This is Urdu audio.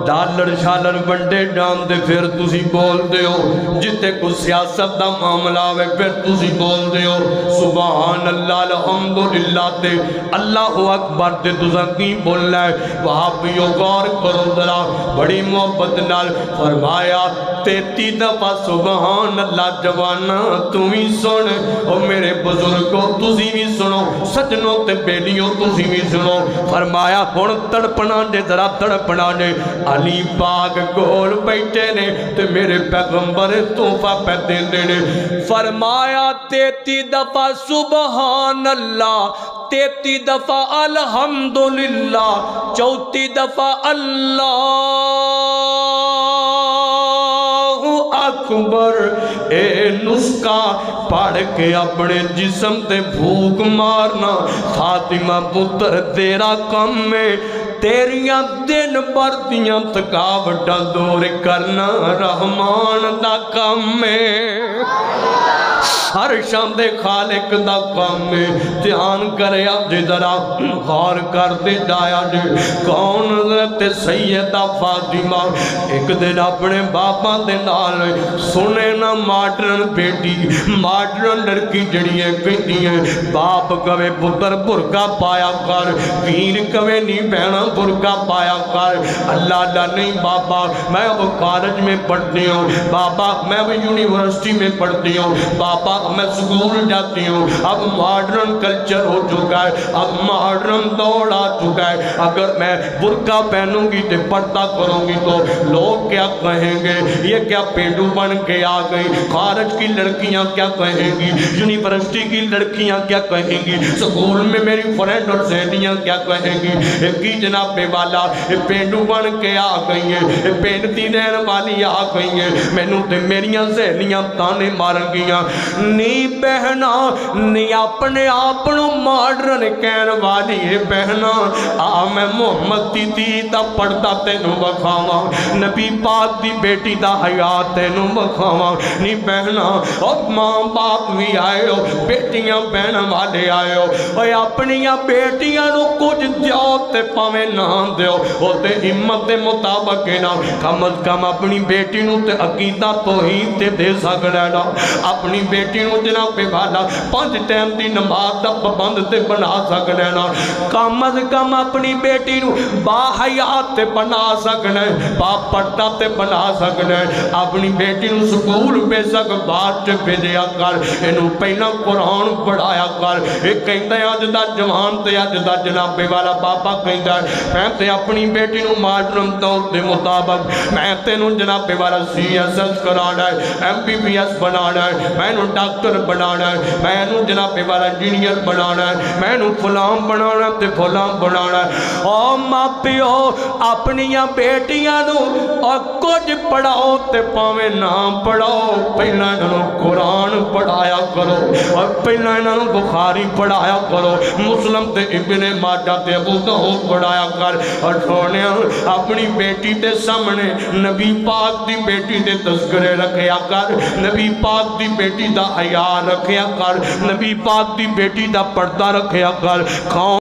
ڈالر شالر بنڈے جان دے پھر تسی بول دے ہو جتے کو سیاست دا معاملہ ہوئے پھر تسی بول دے ہو سبحان اللہ الحمدللہ تے اللہ اکبر تے تسا کی بولنا ہے وہاں بھی غور کرو ذرا بڑی محبت نال فرمایا 33 دفعہ سبحان اللہ جوانا تم ہی سن اور میرے بزرگوں تسی بھی سنو سجنوں تے بیلیوں تسی بھی سنو فرمایا ہن تڑپنا دے ذرا تڑپنا دے علی پاک گول بیٹھے نے تے میرے پیغمبر تحفہ پہ دیندے نے فرمایا 33 دفعہ سبحان اللہ 33 دفعہ الحمدللہ 34 دفعہ اللہ اکبر اے نسخہ پڑھ کے اپنے جسم تے بھوک مارنا فاطمہ پتر تیرا کم میں تیریاں دن بردیاں تھکاوٹاں دور کرنا رحمان دا کم میں ہر شام دے خالق دا کام میں دھیان کریا جے ذرا غور کر دے جایا جے کون حضرت سیدہ فاطمہ ایک دن اپنے باپا دے نال سنے نا ماڈرن بیٹی ماڈرن لڑکی جڑی ہے کہتی ہے باپ کبے پتر برکا پایا کر پیر کبے نہیں بہنا برکا پایا کر اللہ اللہ نہیں بابا میں وہ کالج میں پڑھتی ہوں بابا میں وہ یونیورسٹی میں پڑھتی ہوں بابا میں سکول جاتی ہوں اب ماڈرن کلچر ہو چکا ہے اب ماڈرن دور آ چکا ہے اگر میں برقع پہنوں گی تو پردہ کروں گی تو لوگ کیا کہیں گے یہ کیا پینڈو بن کے آ گئی خارج کی لڑکیاں کیا کہیں گی یونیورسٹی کی لڑکیاں کیا کہیں گی سکول میں میری فرینڈ اور سہیلیاں کیا کہیں گی کی جناب والا پینڈو بن کے آ گئی ہے پینڈ دی رہن والی آ گئی ہے مینوں تے میریاں سہیلیاں تانے مارن گیاں نی بہنا نی اپنے آپنو ماڈرن کہن والی ہے بہنا آ میں محمد دی دا پڑھتا تینوں بکھاواں نبی پاک دی بیٹی دا حیات تینوں بکھاواں نی بہنا اور ماں باپ بھی آئے ہو بیٹیاں بہن والے آئے ہو اور اپنیاں بیٹیاں نو کچھ دیو تے پاویں نہ دیو او تے ہمت دے مطابق نا کم از کم اپنی بیٹی نو تے عقیدہ توحید تے دے سکدا نا اپنی بیٹی نو جناب والا 5 ٹائم دی نماز دا پابند تے بنا سکنا نا کم از کم اپنی بیٹی نو با حیات تے بنا سکنا با پردہ تے بنا سکنا اپنی بیٹی نو سکول بے سک بات چ بھیجیا کر اینو پہلا قرآن پڑھایا کر اے کہندا اج دا جوان تے اج دا جناب والا بابا کہندا میں تے اپنی بیٹی نو ماڈرن دور دے مطابق میں تینوں جناب والا CSS کرانا ہے MBBS بنانا ہے میں نو ڈاکٹر بنانا ہے میں نو جناب والا انجینئر بنانا ہے میں نو فلان بنانا تے فلان بنانا ہے او ماں پیو اپنیاں بیٹیاں نو اور کچھ پڑھاؤ تے پاویں نہ پڑھاؤ پہلا انہوں قرآن پڑھایا کرو اور پہلا انہوں بخاری پڑھایا کرو مسلم تے ابن ماجہ تے ابو داؤد پڑھایا کر اور چھوڑنے اپنی بیٹی تے سامنے نبی پاک دی بیٹی تے تذکرے رکھیا کر نبی پاک دی بیٹی دا حیا رکھیا کر نبی پاک دی بیٹی دا پردہ رکھیا کر